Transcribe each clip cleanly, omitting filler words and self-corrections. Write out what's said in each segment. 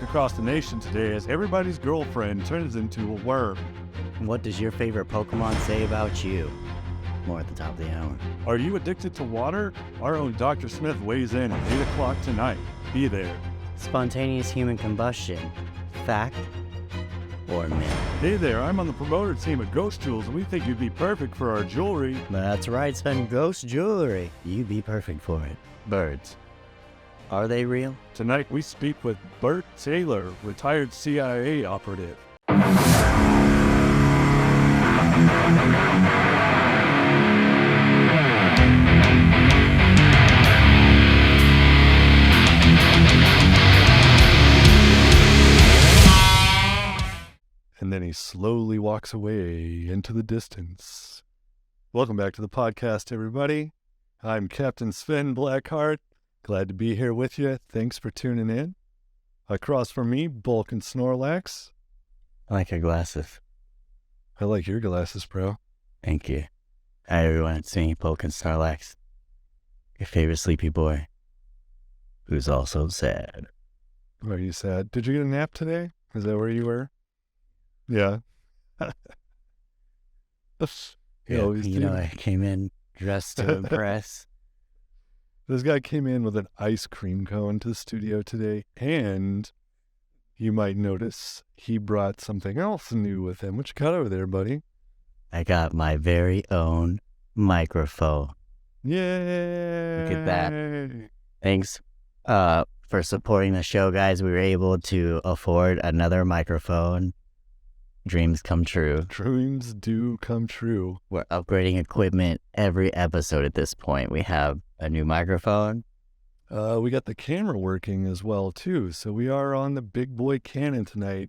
across the nation today as everybody's girlfriend turns into a worm. What does your favorite Pokemon say about you? More at the top of the hour. Are you addicted to water? Our own Dr. Smith weighs in at 8 o'clock tonight. Be there. Spontaneous human combustion. Fact or myth? Hey there, I'm on the promoter team at Ghost Jewels, and we think you'd be perfect for our jewelry. That's right, Sven. Ghost jewelry. You'd be perfect for it. Birds. Are they real? Tonight we speak with Bert Taylor, retired CIA operative. And then he slowly walks away into the distance. Welcome back to the podcast, everybody. I'm Captain Sven Blackheart. Glad to be here with you. Thanks for tuning in. Across from me, Bulkin Snorlax. I like your glasses. I like your glasses, bro. Thank you. Hi, everyone. It's me, Bulkin Snorlax. Your favorite sleepy boy. Who's also sad. Are you sad? Did you get a nap today? Is that where you were? Yeah. I came in dressed to impress. This guy came in with an ice cream cone to the studio today, and you might notice he brought something else new with him. What you got over there, buddy? I got my very own microphone. Yay! Look at that. Thanks for supporting the show, guys. We were able to afford another microphone. Dreams come true. Dreams do come true. We're upgrading equipment every episode at this point. We have a new microphone. We got the camera working as well, too. So we are on the big boy Canon tonight.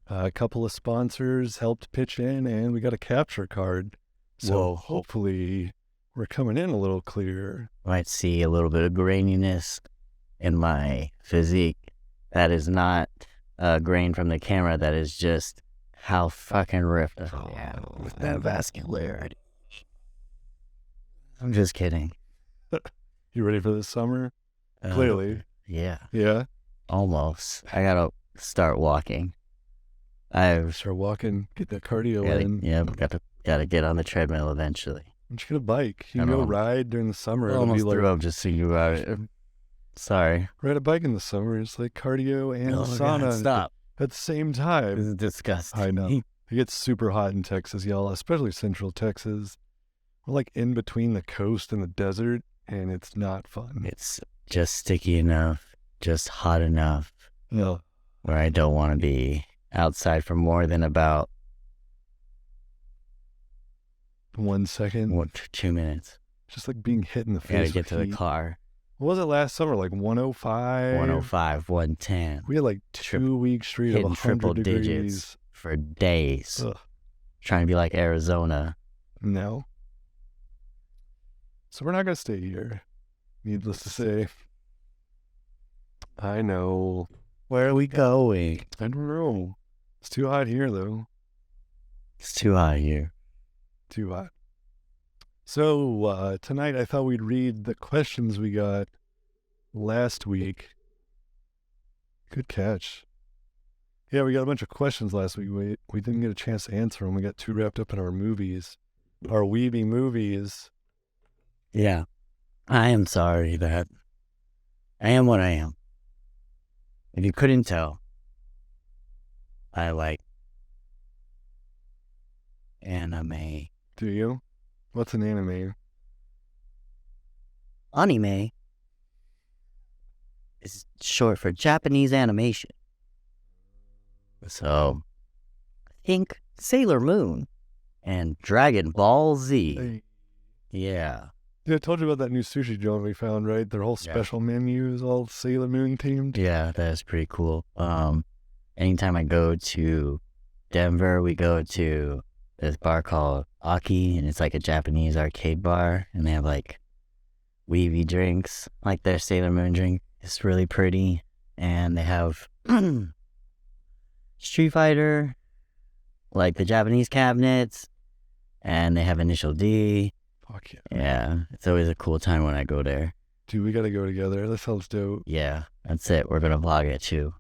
A couple of sponsors helped pitch in, and we got a capture card. So hopefully we're coming in a little clearer. Might see a little bit of graininess in my physique. That is not a grain from the camera. That is just how fucking ripped I am with that vascularity. I'm just kidding. You ready for this summer? Clearly. Yeah. Yeah? Almost. I gotta start walking. Start walking, get that cardio in. Yeah, gotta get on the treadmill eventually. Why don't you get a bike? You can go ride during the summer. I almost threw up just thinking about it. Sorry. Ride a bike in the summer. It's like cardio and sauna. God, stop. At the same time. This is disgusting. I know. It gets super hot in Texas, y'all, especially central Texas. We're like in between the coast and the desert, and it's not fun. It's just sticky enough, just hot enough, where I don't want to be outside for more than about 1 second. 2 minutes. Just like being hit in the face. Gotta get to the car. What was it last summer? Like 105? 105, 110. We had like 2 weeks straight of 100 triple degrees. Digits for days. Ugh. Trying to be like Arizona. No. So we're not going to stay here. Needless to say. I know. Where are we going? I don't know. It's too hot here, though. It's too hot here. Too hot. So, tonight I thought we'd read the questions we got last week. Good catch. Yeah, we got a bunch of questions last week. We didn't get a chance to answer them. We got too wrapped up in our movies. Our weeby movies. Yeah. I am sorry that I am what I am. If you couldn't tell, I like anime. Do you? What's an anime? Anime is short for Japanese animation. So, think Sailor Moon and Dragon Ball Z. Hey. Yeah. Yeah, I told you about that new sushi joint we found, right? Their whole special menu is all Sailor Moon themed. Yeah, that is pretty cool. Anytime I go to Denver, we go to this bar called Aki, and it's like a Japanese arcade bar, and they have like weeby drinks, like their Sailor Moon drink. It's really pretty, and they have Street Fighter, like the Japanese cabinets, and they have Initial D. Fuck yeah. Yeah, it's always a cool time when I go there. Dude, we gotta go together. That sounds dope. Yeah, that's it. We're gonna vlog it too.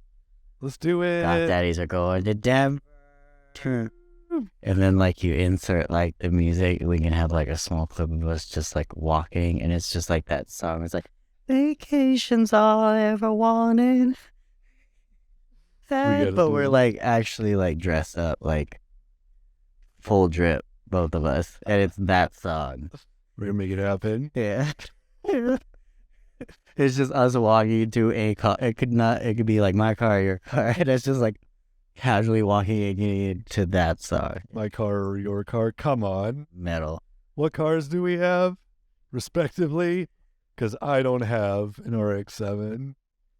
Let's do it. Goth Daddies are going to Denver. And then like you insert like the music, we can have like a small clip of us just like walking, and it's just like that song. It's like vacation's all I ever wanted. But we're like actually like dressed up like full drip, both of us, and it's that song. We're gonna make it happen. Yeah. It's just us walking to a car. It could be like my car or your car, and it's just like casually walking into that song. My car or your car? Come on. Metal. What cars do we have, respectively? Because I don't have an RX-7.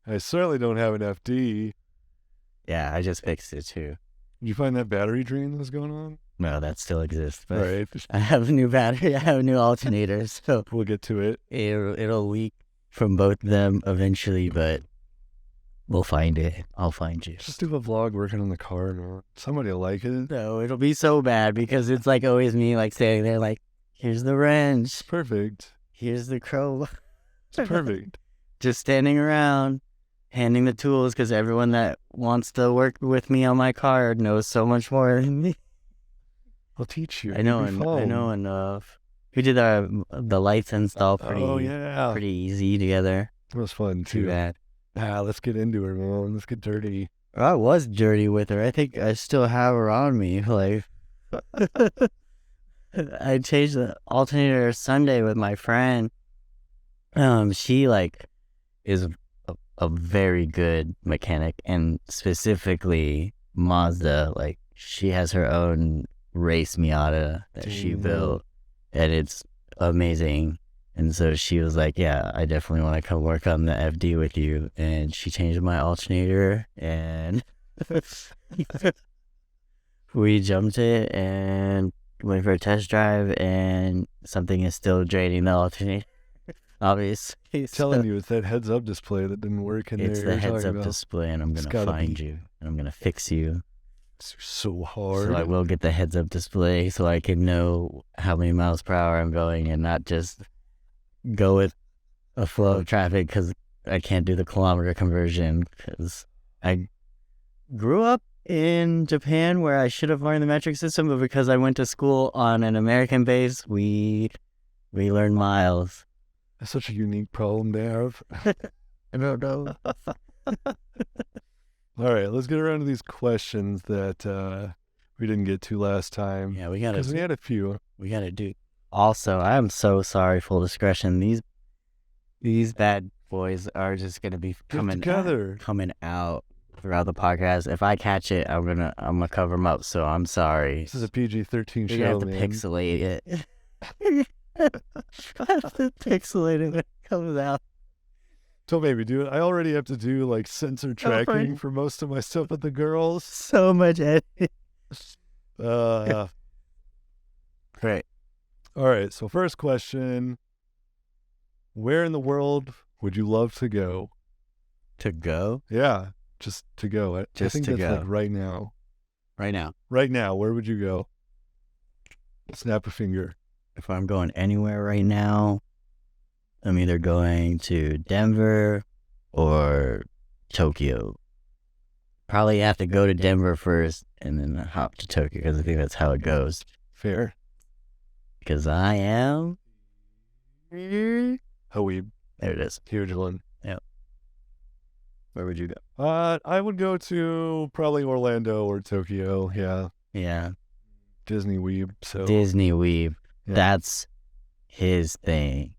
I certainly don't have an FD. Yeah, I just fixed it too. Did you find that battery drain that was going on? No, that still exists. But All right. I have a new battery. I have a new alternator, so We'll get to it. it'll leak from both of them eventually, but we'll find it. I'll find you. Just do a vlog working on the car. And somebody will like it. No, it'll be so bad because it's like always me like standing there like, here's the wrench, It's perfect. here's the crow. It's perfect. Just standing around, handing the tools because everyone that wants to work with me on my car knows so much more than me. I'll teach you. I know It'll be enough. We did the lights install fun. Oh, yeah. pretty easy together. It was fun, Too too. bad. Let's get into it, man. Let's get dirty. I was dirty with her. I think I still have her on me. Like, I changed the alternator Sunday with my friend. She like is a very good mechanic, and specifically Mazda. Like, she has her own race Miata that she Damn. built, and it's amazing. And so she was like, yeah, I definitely want to come work on the FD with you. And she changed my alternator, and we jumped it and went for a test drive, and something is still draining the alternator. Obviously. Telling you, it's that heads-up display that didn't work in It's there. the heads-up display, and I'm going to find you, and I'm going to fix you. It's so hard. So I will get the heads-up display so I can know how many miles per hour I'm going and not just go with a flow of traffic because I can't do the kilometer conversion because I grew up in Japan where I should have learned the metric system, but because I went to school on an American base, we learned miles. That's such a unique problem to have. I don't know. All right, let's get around to these questions that we didn't get to last time. Yeah, we gotta. Because we had a few. We gotta do. Also, I am so sorry. Full discretion. These bad boys are just gonna be coming out throughout the podcast. If I catch it, I'm gonna cover them up. So I'm sorry. This is a PG-13 show, You have to man. pixelate it. I have to pixelate it when it comes out. Don't make me do it. I already have to do like sensor tracking for most of my stuff with the girls. So much editing. Great. All right, so first question. Where in the world would you love to go? To go? Yeah, just to go. I think to that's go. like right now. Right now. Right now, where would you go? Snap a finger. If I'm going anywhere right now, I'm either going to Denver or Tokyo. Probably have to go to Denver first and then hop to Tokyo because I think that's how it goes. Fair. Because I am... Haweeb. There it is. Huge one. Yep. Where would you go? I would go to probably Orlando or Tokyo. Yeah. Yeah. Disney weeb. So Disney weeb. Yeah. That's his thing.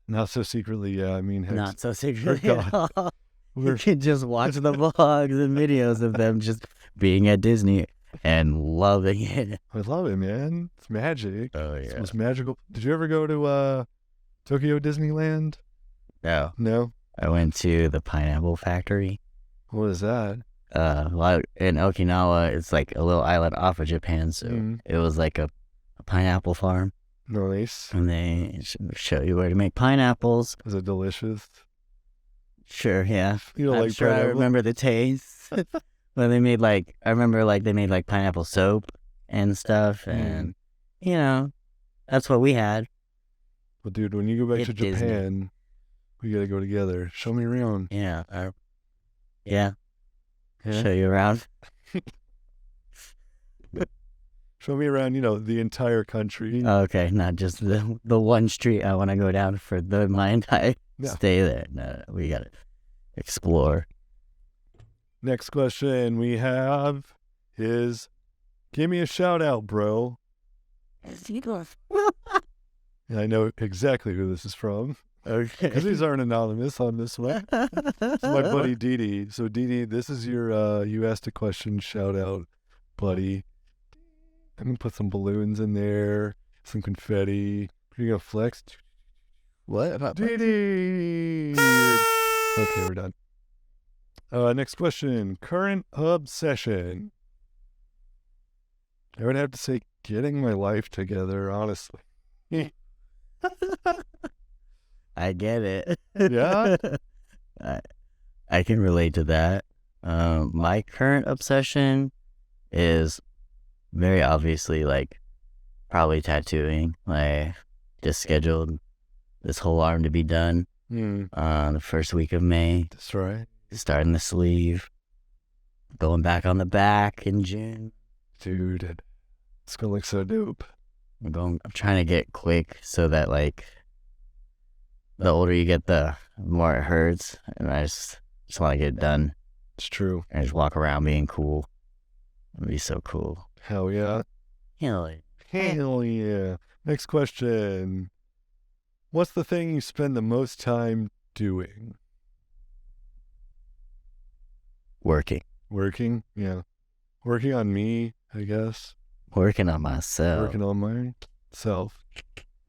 Not so secretly, yeah. I mean, heck, Not so secretly God. at all. You we're can just watch the vlogs and videos of them just being at Disney and loving it. I love it, man. It's magic. Oh, It's yeah. the most magical. Did you ever go to Tokyo Disneyland? No. No. I went to the Pineapple Factory. What is that? Well, in Okinawa, it's like a little island off of Japan, so it was like a pineapple farm. Nice. And they show you where to make pineapples. Is it delicious? Sure, yeah. You don't I'm like sure I pineapple? remember the taste. When they made I remember they made like pineapple soap and stuff, and you know, that's what we had. Well, dude, when you go back to Disney. Japan, we gotta go together. Show me around. Yeah. Yeah. Yeah. Show you around. Show me around, the entire country. Okay, not just the one street I want to go down for my entire stay there. No, we gotta explore. Next question we have is, give me a shout out, bro. I know exactly who this is from. Okay. Because these aren't anonymous on this one. It's my buddy Didi. So Didi, this is your, you asked a question, shout out, buddy. I'm going to put some balloons in there, some confetti. Are you going to flex? What? Didi! Okay, we're done. Next question. Current obsession. I would have to say getting my life together, honestly. I get it. Yeah? I can relate to that. My current obsession is very obviously probably tattooing. I just scheduled this whole arm to be done the first week of May. That's right. Starting the sleeve, going back on the back in June. Dude, it's gonna look so dope. I'm trying to get quick so that the older you get, the more it hurts, and I just want to get it done. It's true. And just walk around being cool. It'd be so cool. Hell yeah. Hell yeah. Hell yeah. Next question. What's the thing you spend the most time doing? Working? Yeah. Working on me, I guess. Working on myself. Working on myself.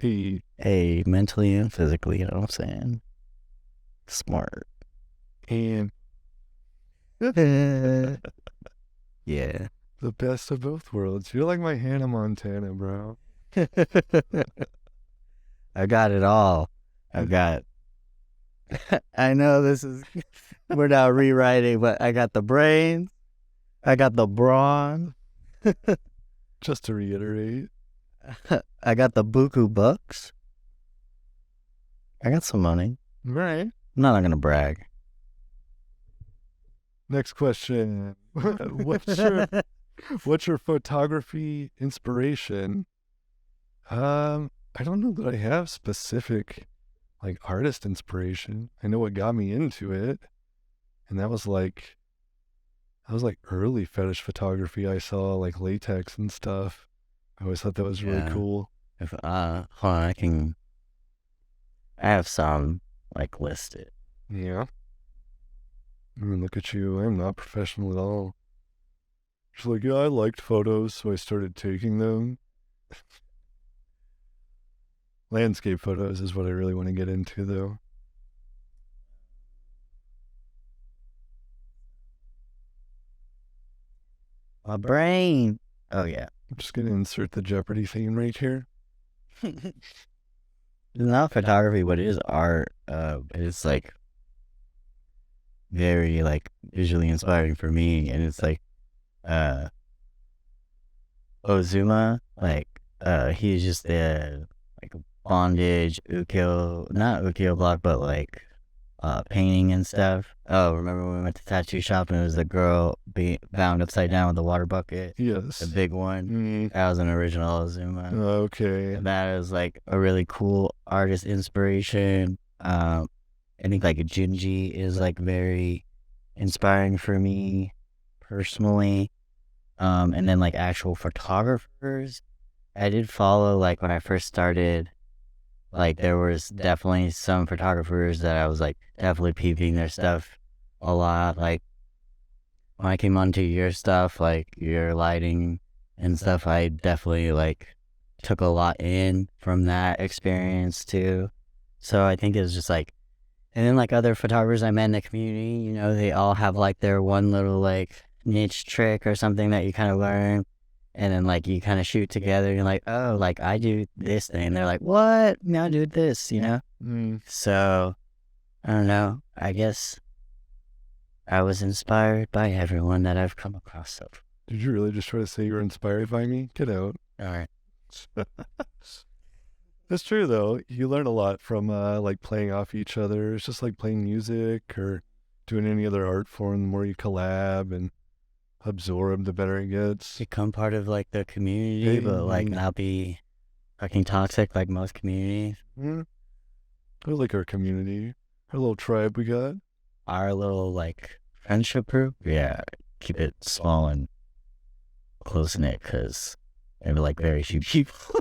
Hey, mentally and physically, you know what I'm saying? Smart. And yeah. the best of both worlds. You're like my Hannah Montana, bro. I got it all. I've got... I know we're now rewriting, but I got the brains. I got the brawn. Just to reiterate. I got the buku bucks. I got some money. Right. I'm not going to brag. Next question. What's your photography inspiration? I don't know that I have specific artist inspiration. I know what got me into it, and that was early fetish photography. I saw latex and stuff. I always thought that was really cool. Hold on, I have some listed. Yeah. I mean, look at you. I'm not professional at all. Just I liked photos, so I started taking them. Landscape photos is what I really want to get into, though. My brain. Oh, yeah. I'm just going to insert the Jeopardy theme right here. It's not photography, but it is art. It's very visually inspiring for me, and it's Ozuma. He's just a bondage not ukiyo block, but painting and stuff. Oh, remember when we went to tattoo shop and it was the girl being bound upside down with the water bucket? Yes. The big one. That was an original Ozuma. Okay. That is a really cool artist inspiration. I think Junji is very inspiring for me personally. And then actual photographers, I did follow when I first started. There was definitely some photographers that I was definitely peeping their stuff a lot. When I came onto your stuff, your lighting and stuff, I definitely took a lot in from that experience too. So I think it was just and then other photographers I met in the community, they all have their one little niche trick or something that you kind of learn. And then you kind of shoot together and you're oh, I do this thing. And they're what? Now I do this, So, I don't know. I guess I was inspired by everyone that I've come across so far. Did you really just try to say you were inspired by me? Get out. All right. That's true, though. You learn a lot from playing off each other. It's just like playing music or doing any other art form, the more you collab and absorb, the better it gets. Become part of like the community, but like not be fucking toxic like most communities. I like our community, our little tribe we got. Our little like friendship group, yeah, keep it small and close knit because there are like very few people.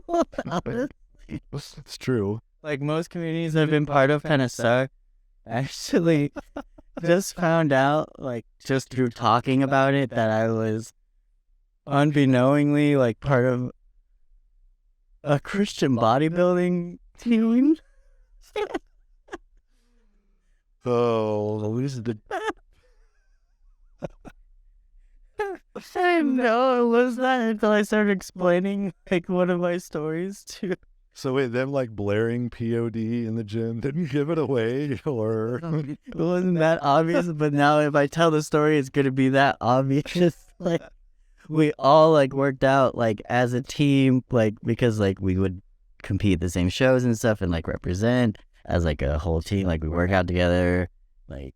It's true. Like most communities I've been part of kind of suck. Actually, just found out like just through talking about it that I was unbeknowingly like part of a Christian bodybuilding team. Oh, who's the... I didn't know it was that until I started explaining like one of my stories to. So wait, them like blaring POD in the gym didn't give it away, or It wasn't that obvious, but now if I tell the story, it's gonna be that obvious. Like we all like worked out like as a team, like because like we would compete at the same shows and stuff, and like represent as like a whole team. Like we work out together, like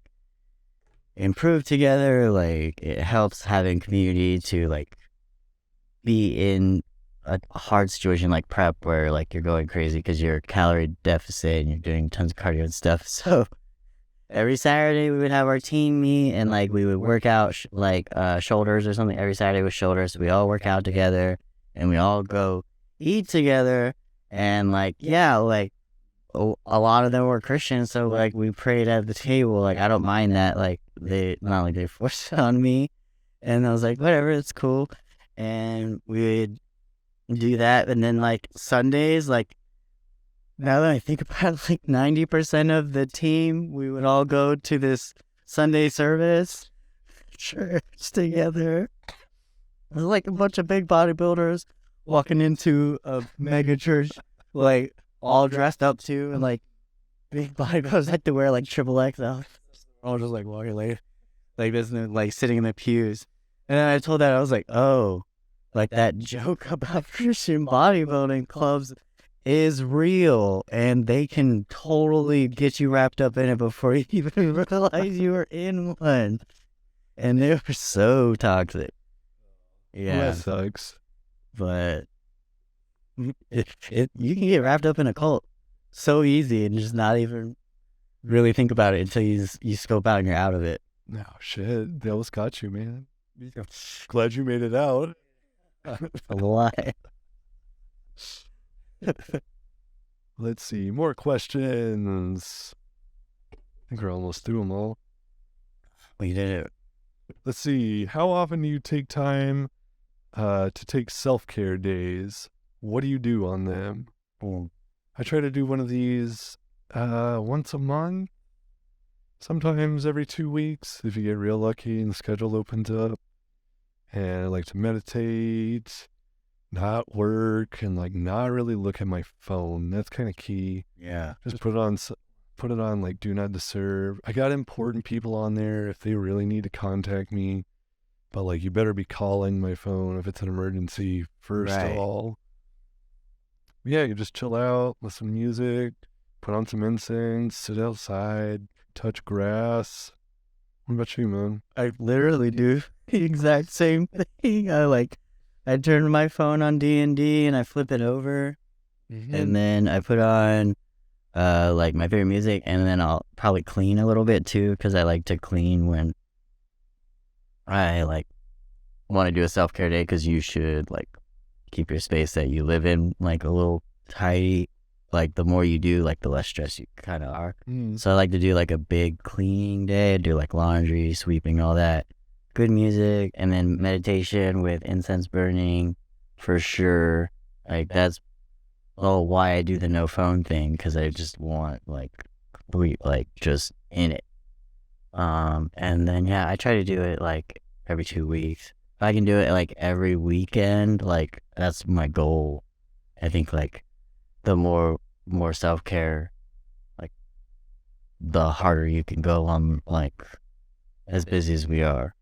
improve together. Like it helps having community to like be in a hard situation like prep where like you're going crazy because you're calorie deficit and you're doing tons of cardio and stuff. So every Saturday we would have our team meet and like we would work out shoulders or something. Every Saturday was shoulders. So we all work out together and we all go eat together. And like, yeah, like a lot of them were Christians. So like we prayed at the table. Like I don't mind that. Like they forced it on me. And I was like, whatever, it's cool. And we would do that. And then like Sundays, like now that I think about it, like 90% of the team, we would all go to this Sunday service church together. It was like a bunch of big bodybuilders walking into a mega church, like all dressed up too, and like big bodybuilders had to wear like XXL. All just like walking like this, and like sitting in the pews. And then I told that, I was like, oh, like that joke about Christian bodybuilding clubs is real, and they can totally get you wrapped up in it before you even realize you were in one. And they were so toxic. Yeah, that sucks. but you can get wrapped up in a cult so easy and just not even really think about it until you scope out and you're out of it. No shit, they almost got you, man. Glad you made it out. A lot. Let's see, more questions. I think we're almost through them all. We did it. Let's see, how often do you take time to take self-care days? What do you do on them? I try to do one of these once a month, sometimes every 2 weeks if you get real lucky and the schedule opens up. And I like to meditate, not work, and like not really look at my phone. That's kind of key. Yeah. Just put it on like do not disturb. I got important people on there if they really need to contact me, but like you better be calling my phone if it's an emergency first of all. Yeah, you just chill out, listen to music, put on some incense, sit outside, touch grass. What about you, man? I literally do the exact same thing. I turn my phone on D&D and I flip it over, and then I put on like my favorite music, and then I'll probably clean a little bit too, because I like to clean when I like want to do a self-care day, because you should like keep your space that you live in like a little tidy. Like the more you do, like the less stress you kind of are. So I like to do like a big cleaning day, do like laundry, sweeping, all that. Good music, and then meditation with incense burning for sure. Like that's why I do the no phone thing, because I just want like just in it. And then yeah, I try to do it like every 2 weeks. If I can do it like every weekend, like that's my goal. I think like the more self-care, like the harder you can go on, like as busy as we are.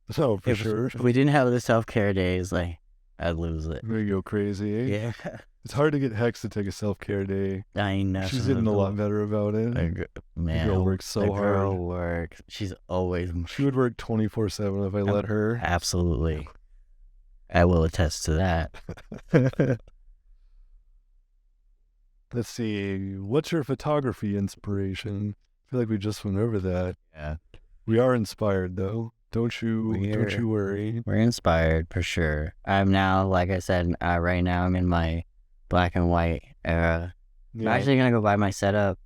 So for sure. If we didn't have the self-care days, like I'd lose it. We go crazy, eh? Yeah. It's hard to get Hex to take a self-care day. I know. She's getting a lot better about it. Man, girl works so the girl hard. works. She's always. She would work 24/7 if I let her. Absolutely. I will attest to that. Let's see. What's your photography inspiration? I feel like we just went over that. Yeah. We are inspired, though. Don't you worry. We're inspired for sure. I'm now, like I said, right now I'm in my black and white era. Yeah. I'm actually gonna go buy my setup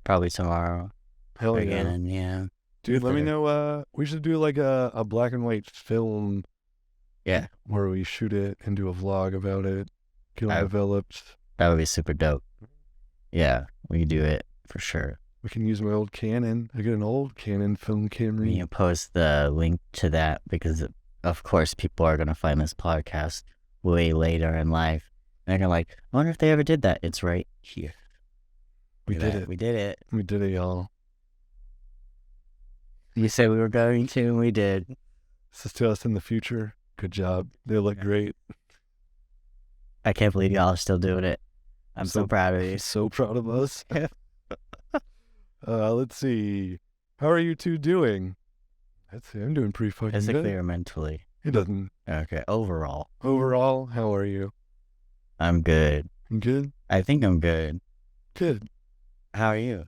probably tomorrow. Hell again, yeah. yeah. Dude, let me know. We should do like a black and white film. Yeah. Where we shoot it and do a vlog about it. Get it developed. That would be super dope. Yeah, we can do it for sure. We can use my old Canon. I get an old Canon film camera. You can post the link to that because, of course, people are going to find this podcast way later in life. And they're going to like, I wonder if they ever did that. It's right here. We did it. We did it. We did it, y'all. You said we were going to, and we did. This is to us in the future. Good job. They look great. I can't believe y'all are still doing it. I'm so proud of you. So proud of us. Let's see. How are you two doing? Let's see. I'm doing pretty fucking good. Physically or mentally? It doesn't. Okay. Overall, how are you? I'm good. You good? I think I'm good. Good. How are you?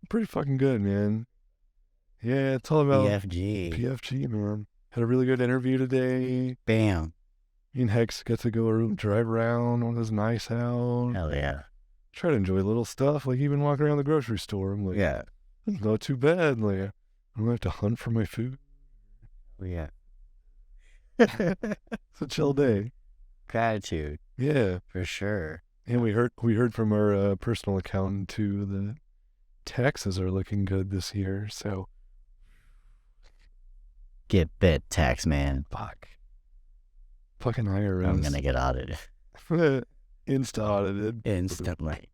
Pretty fucking good, man. Yeah, it's all about PFG, man. Had a really good interview today. Bam. Me and Hex get to go drive around on this nice house. Hell yeah. Try to enjoy little stuff, like even walking around the grocery store. I'm like, yeah, it's not too bad. Like, I don't have to hunt for my food. Yeah. It's a chill day. Gratitude. Yeah, for sure. And we heard from our personal accountant too that taxes are looking good this year. So get bit, tax man. Fuck. Fucking IRS. I'm gonna get audited. Insta audited. Instantly.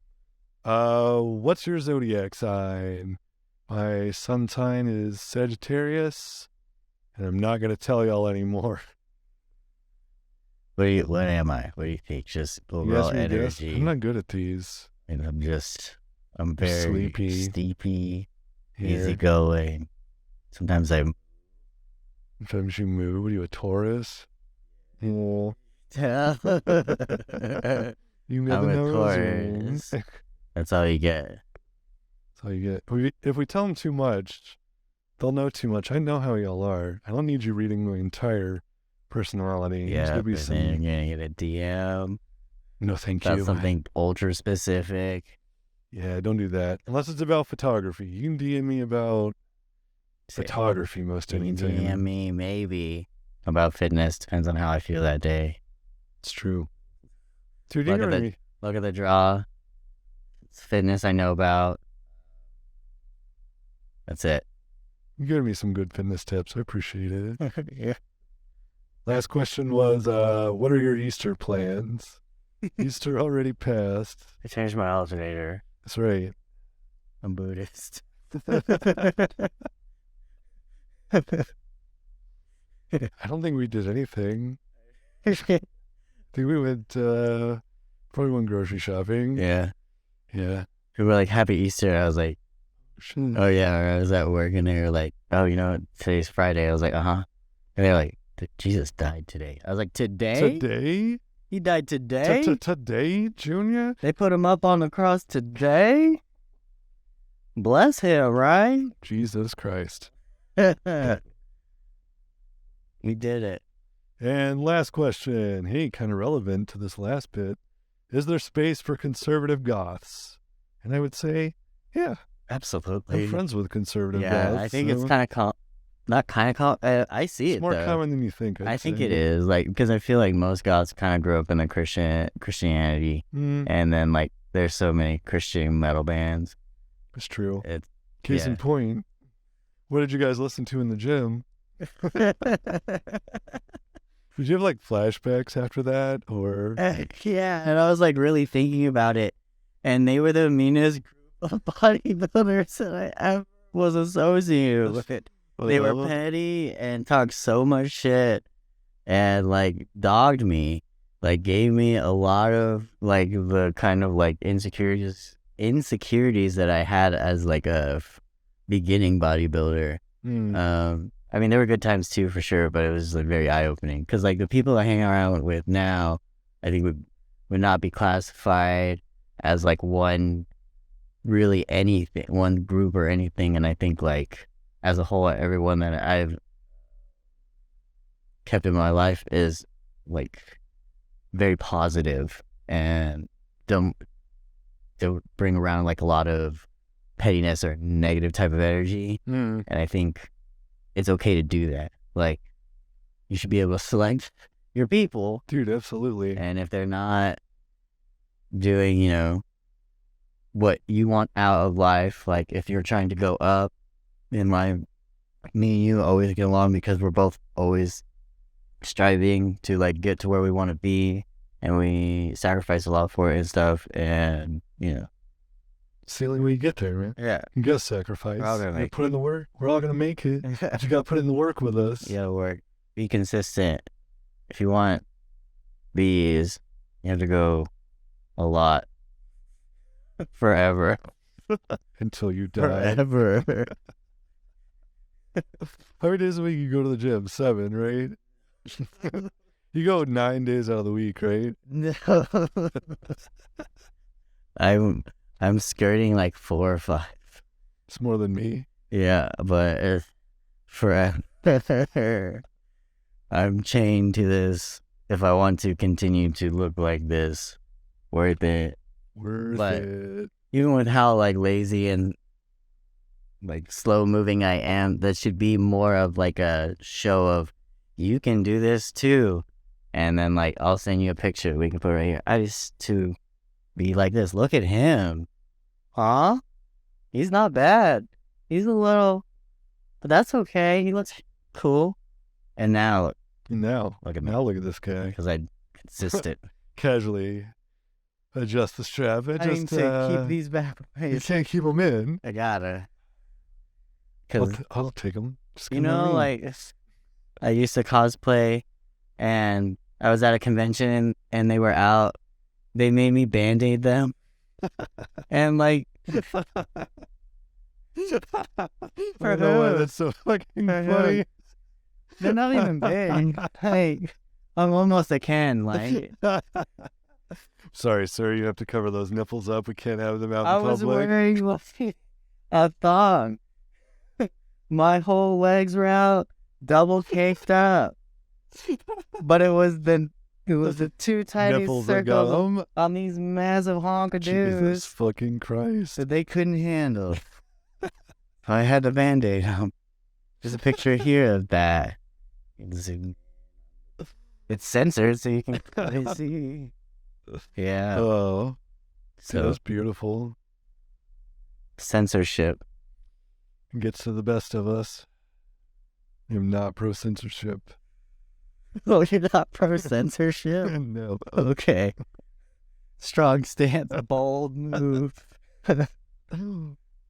What's your zodiac sign? My sun sign is Sagittarius, and I'm not gonna tell y'all anymore. What am I? What do you think? Just overall energy. I'm not good at these. And I'm very sleepy, easygoing. Sometimes Sometimes you move. What are you, a Taurus? Oh. I'm a Taurus. That's all you get. That's all you get. If we tell them too much, they'll know too much. I know how y'all are. I don't need you reading my entire personality. Yeah, but then you're gonna get a DM. No, thank you. That's something ultra specific. Yeah, don't do that. Unless it's about photography. You can DM me about photography most anytime. You can DM me maybe about fitness. Depends on how I feel that day. It's true. Dude, look at the draw. It's fitness I know about. That's it. You gave me some good fitness tips. I appreciate it. Yeah. Last question was, what are your Easter plans? Easter already passed. I changed my alternator. That's right. I'm Buddhist. I don't think we did anything. I think we went, probably went grocery shopping. Yeah. Yeah. We were like, Happy Easter. I was like, oh yeah. I was at work and they were like, oh, you know, today's Friday. I was like, uh-huh. And they're like, Jesus died today. I was like, today? Today? He died today? Today, Junior? They put him up on the cross today? Bless him, right? Jesus Christ. We did it. And last question. Hey, kind of relevant to this last bit. Is there space for conservative goths? And I would say, yeah. Absolutely. I'm friends with conservative goths. Yeah, I think it's kind of not kind of I see it's it more though. common than you think. I think it is, like, because I feel like most goths kind of grew up in the Christianity, and then like there's so many Christian metal bands. It's true. Case in point. What did you guys listen to in the gym? Did you have like flashbacks after that, or? Yeah, and I was like really thinking about it, and they were the meanest group of bodybuilders that I ever was associated with. They were petty and talked so much shit and like dogged me, like gave me a lot of like the kind of like insecurities that I had as like a beginning bodybuilder. I mean, there were good times too, for sure, but it was like very eye-opening because like the people I hang around with now, I think would not be classified as like one group or anything. And I think like as a whole, everyone that I've kept in my life is like very positive and don't bring around like a lot of pettiness or negative type of energy. And I think it's okay to do that. Like, you should be able to select your people. Dude, absolutely. And if they're not doing, you know, what you want out of life, like if you're trying to go up, and me and you always get along because we're both always striving to like get to where we want to be, and we sacrifice a lot for it and stuff, and you know, it's the only way you get there, man. Yeah, you gotta sacrifice. We're all gonna make put in the work. We're all gonna make it. But you gotta put in the work with us. You gotta work. Be consistent. If you want these, you have to go a lot. Forever. Until you die. Forever. How many days a week you go to the gym? 7, right? You go 9 days out of the week, right? No. I'm skirting like 4 or 5. It's more than me. Yeah, but it's forever. I'm chained to this. If I want to continue to look like this, worth it. Worth it. Even with how like lazy and like slow moving I am, that should be more of like a show of you can do this too. And then like I'll send you a picture we can put right here. I used to be like this. Look at him. Huh? He's not bad. He's a little, but that's okay. He looks cool. And now look at me. Now look at this guy. Because I consistent. Casually adjust the strap. I need to keep these back. You can't keep them in. I gotta. I'll take them. You know, like I used to cosplay, and I was at a convention, and they were out. They made me Band-Aid them, and like. I don't know why that's so fucking funny. They're not even big. Like, I'm almost a can. Like. Sorry, sir. You have to cover those nipples up. We can't have them out in public. I was wearing a thong. My whole legs were out, double caked up. But it was the two tiny nipples circles on these massive honker dudes. Jesus fucking Christ. That they couldn't handle. I had the Band-Aid. There's a picture here of that. It's censored so you can see. Yeah. Oh. So that's beautiful. Censorship gets to the best of us. I'm not pro censorship. Oh, you're not pro censorship? No. Okay. Strong stance, a bold move.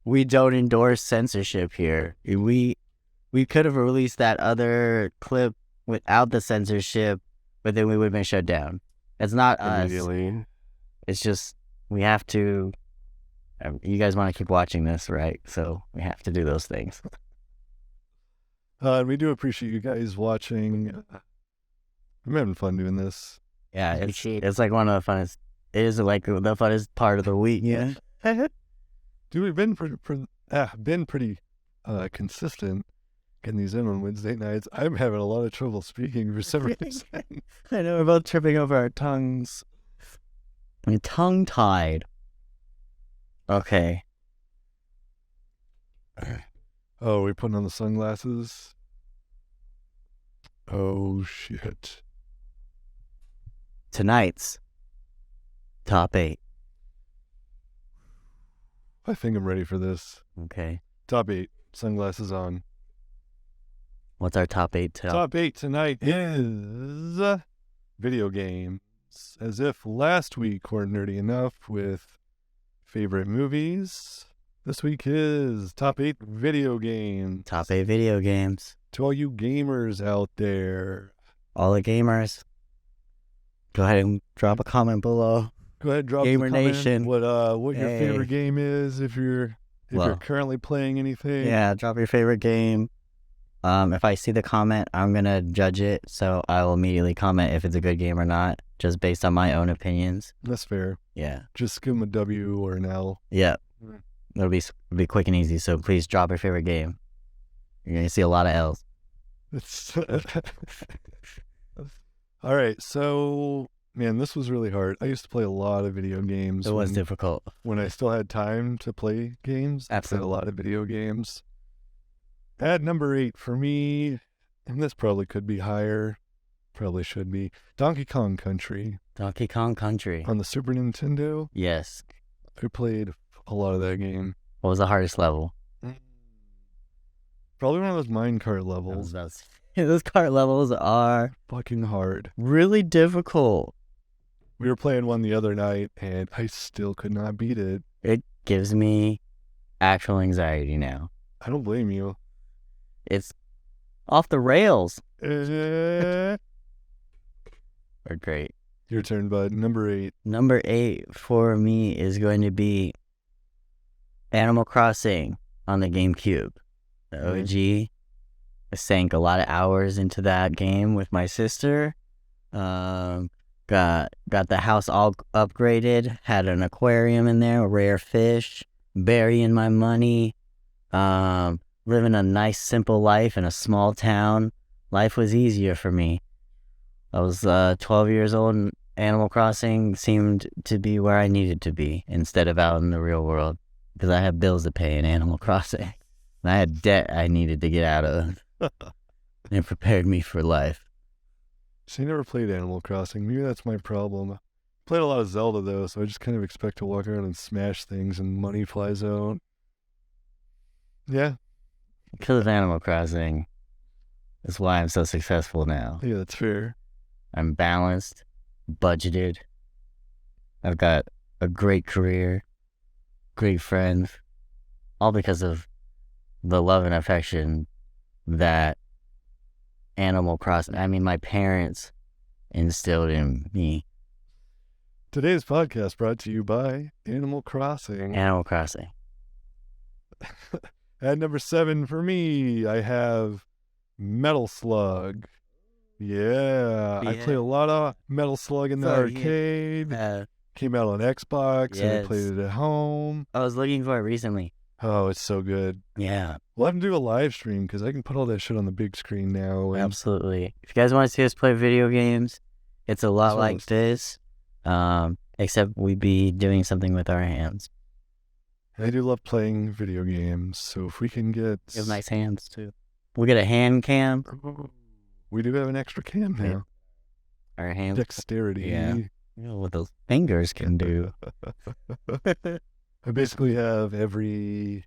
We don't endorse censorship here. We could have released that other clip without the censorship, but then we would have been shut down. It's not us. It's just we have to. You guys want to keep watching this, right? So we have to do those things. And we do appreciate you guys watching. I'm having fun doing this. Yeah, it's like one of the funnest. It is like the funnest part of the week. Yeah. Dude, we've been pretty consistent getting these in on Wednesday nights. I'm having a lot of trouble speaking for some reason. I know, we're both tripping over our tongues. I'm tongue-tied. Okay. Oh, we putting on the sunglasses? Oh, shit. Tonight's top 8. I think I'm ready for this. Okay. Top 8. Sunglasses on. What's our top 8 tonight? Top 8 tonight is video games. As if last week weren't nerdy enough with favorite movies, this week is top 8 video games. Top 8 video games. To all you gamers out there. All the gamers. Go ahead and drop a comment below. Go ahead, drop Gamer a comment. Nation. What your favorite game is if you're If you're currently playing anything. Yeah, drop your favorite game. If I see the comment, I'm going to judge it. So I will immediately comment if it's a good game or not, just based on my own opinions. That's fair. Yeah. Just give them a W or an L. Yeah. It'll be quick and easy. So please drop your favorite game. You're going to see a lot of L's. All right. So, man, this was really hard. I used to play a lot of video games. It was difficult. When I still had time to play games. Absolutely. I played a lot of video games. At number 8 for me, and this probably could be higher, probably should be, Donkey Kong Country. Donkey Kong Country. On the Super Nintendo. Yes. I played a lot of that game. What was the hardest level? Probably one of those minecart levels. Those cart levels are fucking hard. Really difficult. We were playing one the other night, and I still could not beat it. It gives me actual anxiety now. I don't blame you. It's off the rails. We're great. Your turn, bud. Number 8. Number 8 for me is going to be Animal Crossing on the GameCube. The OG. I sank a lot of hours into that game with my sister. Got the house all upgraded. Had an aquarium in there, rare fish, burying my money. Living a nice, simple life in a small town. Life was easier for me. I was 12 years old, and Animal Crossing seemed to be where I needed to be instead of out in the real world, because I had bills to pay in Animal Crossing. And I had debt I needed to get out of. And it prepared me for life. So you never played Animal Crossing. Maybe that's my problem. Played a lot of Zelda, though, so I just kind of expect to walk around and smash things and money flies out. Yeah. Because of Animal Crossing, that's why I'm so successful now. Yeah, that's fair. I'm balanced, budgeted. I've got a great career, great friends, all because of the love and affection that Animal Crossing, my parents instilled in me. Today's podcast brought to you by Animal Crossing. Animal Crossing. At number 7 for me, I have Metal Slug. Yeah. I played a lot of Metal Slug in the arcade. Came out on Xbox, and I played it at home. I was looking for it recently. Oh, it's so good. Yeah. We'll have to do a live stream, because I can put all that shit on the big screen now. And absolutely. If you guys want to see us play video games, it's a lot like this, except we'd be doing something with our hands. I do love playing video games, so if we can get... We have nice hands, too. We'll get a hand cam. We do have an extra cam now. Our hands. Dexterity. Yeah. You know what those fingers can do. I basically have every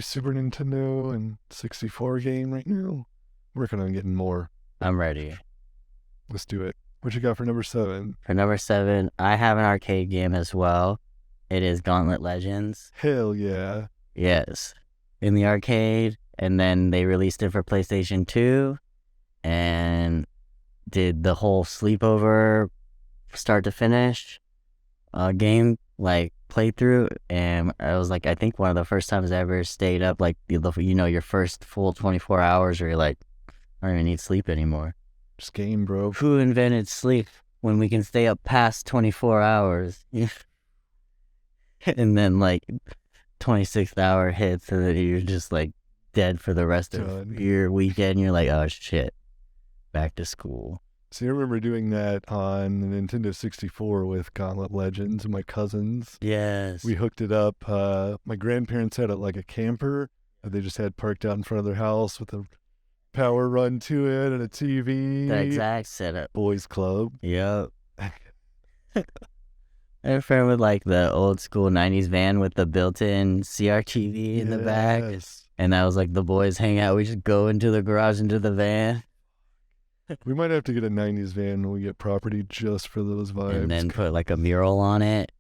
Super Nintendo and 64 game right now. Working on getting more. I'm ready. Let's do it. What you got for number 7? For number 7, I have an arcade game as well. It is Gauntlet Legends. Hell yeah. Yes. In the arcade, and then they released it for PlayStation 2, and did the whole sleepover, start to finish, game, playthrough, and I was I think one of the first times I ever stayed up, your first full 24 hours where you're like, I don't even need sleep anymore. Just game, bro. Who invented sleep when we can stay up past 24 hours? And then 26th hour hits, and then you're just dead for the rest of your weekend. You're like, oh shit, back to school. So I remember doing that on the Nintendo 64 with Gauntlet Legends and my cousins. Yes. We hooked it up. My grandparents had it like a camper that they just had parked out in front of their house with a power run to it and a TV. The exact setup. Boys Club. Yep. I have a friend with the old school 90s van with the built-in CRTV in the back. And that was the boys hang out. We just go into the garage, into the van. We might have to get a 90s van when we get property just for those vibes. And then put a mural on it.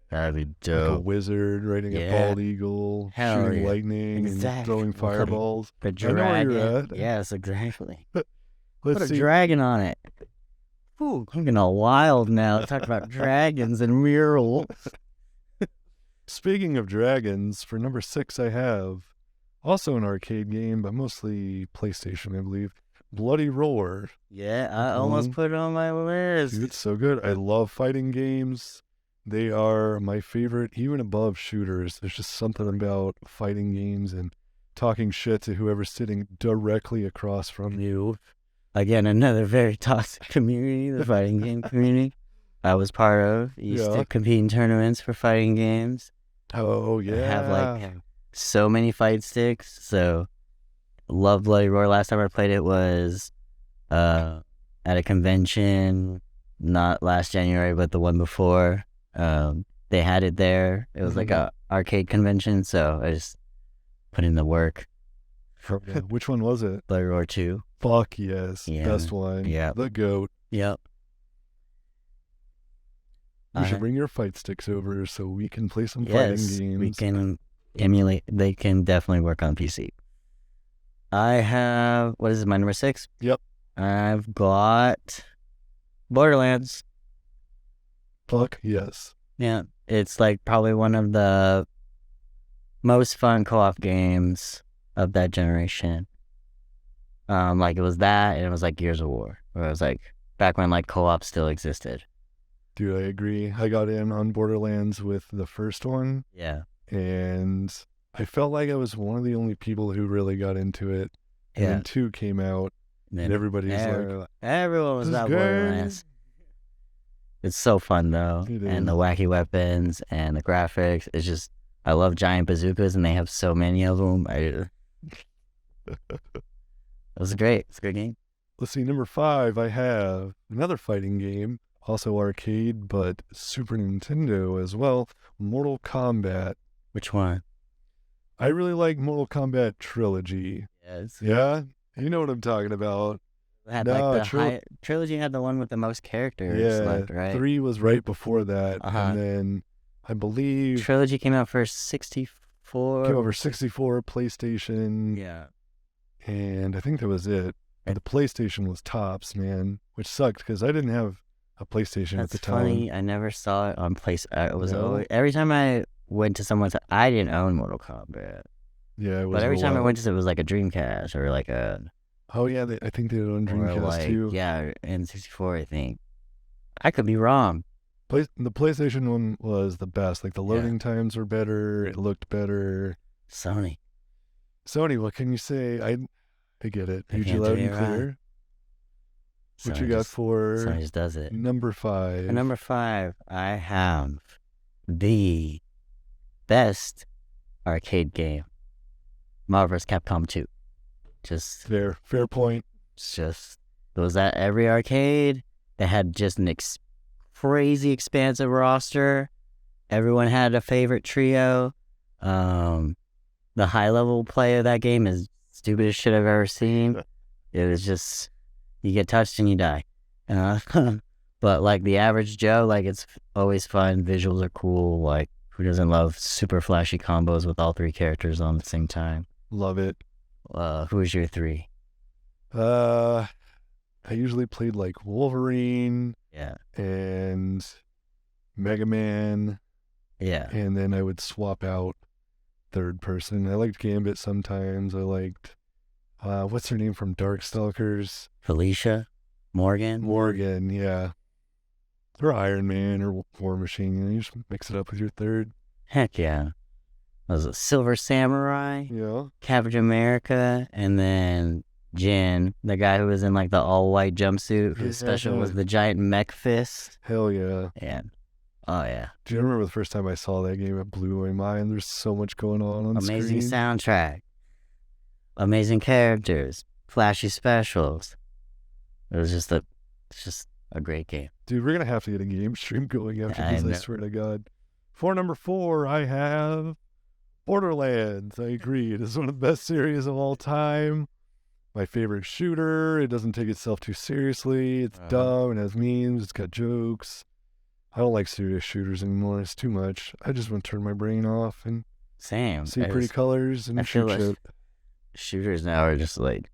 That'd be dope. Like a wizard riding a bald eagle, shooting lightning and throwing fireballs. The dragon. I know where you're at. Yes, exactly. Put a dragon on it. Ooh, I'm getting all wild now. Talk about dragons and murals. Speaking of dragons, for number 6 I have also an arcade game, but mostly PlayStation, I believe. Bloody Roar. Yeah, I almost put it on my list. Dude, it's so good. I love fighting games. They are my favorite, even above shooters. There's just something about fighting games and talking shit to whoever's sitting directly across from you. Again, another very toxic community, the fighting game community. I was part of. Used to compete in tournaments for fighting games. Oh, yeah. I have like so many fight sticks. So, love Bloody Roar. Last time I played it was at a convention, not last January, but the one before. They had it there. It was like a arcade convention, so I just put in the work. Which one was it? Bloody Roar 2. Fuck yes. Yeah. Best one. Yeah. The GOAT. Yep. You should bring your fight sticks over so we can play some fighting games. We can emulate. They can definitely work on PC. I have, what is it, my number 6? Yep. I've got Borderlands. Fuck yes. Yeah. It's like probably one of the most fun co-op games of that generation. Like it was that, and it was like Gears of War, where it was like back when like co-op still existed. Dude, I agree. I got in on Borderlands with the first one. Yeah. And I felt like I was one of the only people who really got into it. And then 2 came out, and everybody's like, everyone was about Borderlands. It's so fun though, and the wacky weapons and the graphics. It's just, I love giant bazookas, and they have so many of them. It was great. It's a good game. Let's see, number 5, I have another fighting game, also arcade, but Super Nintendo as well, Mortal Kombat. Which one? I really like Mortal Kombat Trilogy. Yes. Yeah? You know what I'm talking about. Had Trilogy had the one with the most characters left, right? 3 was right before that, and then I believe Trilogy came out for 64. Came over 64, PlayStation. Yeah. And I think that was it. The PlayStation was tops, man, which sucked because I didn't have a PlayStation at the time. That's funny. I never saw it on PlayStation. It was always, every time I went to someone's, I didn't own Mortal Kombat. Yeah, it was. But every time I went to it was like a Dreamcast or like a. Oh yeah, I think they did on Dreamcast too. Yeah, N64, I think. I could be wrong. The PlayStation one was the best. Like the loading times were better. It looked better. Sony, what can you say? I get it. You loud and clear. What you got for Sony just does it. Number 5? For number 5, I have the best arcade game, Marvel vs. Capcom 2. Just fair point. It's just, it was at every arcade. They had just an crazy expansive roster. Everyone had a favorite trio. The high level play of that game is stupidest shit I've ever seen. It was just, you get touched and you die. But like the average Joe, like it's always fun. Visuals are cool. Like who doesn't love super flashy combos with all 3 characters on the same time? Love it. Who's your 3? I usually played like Wolverine. Yeah. And Mega Man. Yeah. And then I would swap out third person. I liked Gambit sometimes. I liked, what's her name from Darkstalkers? Felicia? Morgan, yeah. Or Iron Man or War Machine. You just mix it up with your third. Heck yeah. Was it Silver Samurai? Yeah. Captain America, and then Jin, the guy who was in like the all-white jumpsuit, whose special was the giant mech fist. Hell yeah. And, oh yeah. Do you remember the first time I saw that game? It blew my mind. There's so much going on Amazing screen. Soundtrack. Amazing characters. Flashy specials. It was just a great game. Dude, we're going to have to get a game stream going after this, I swear to God. For number 4, I have Borderlands. I agree. It is one of the best series of all time. My favorite shooter. It doesn't take itself too seriously. It's dumb. It has memes. It's got jokes. I don't like serious shooters anymore. It's too much. I just want to turn my brain off and see pretty colors and shoot shit. Shooters now are just like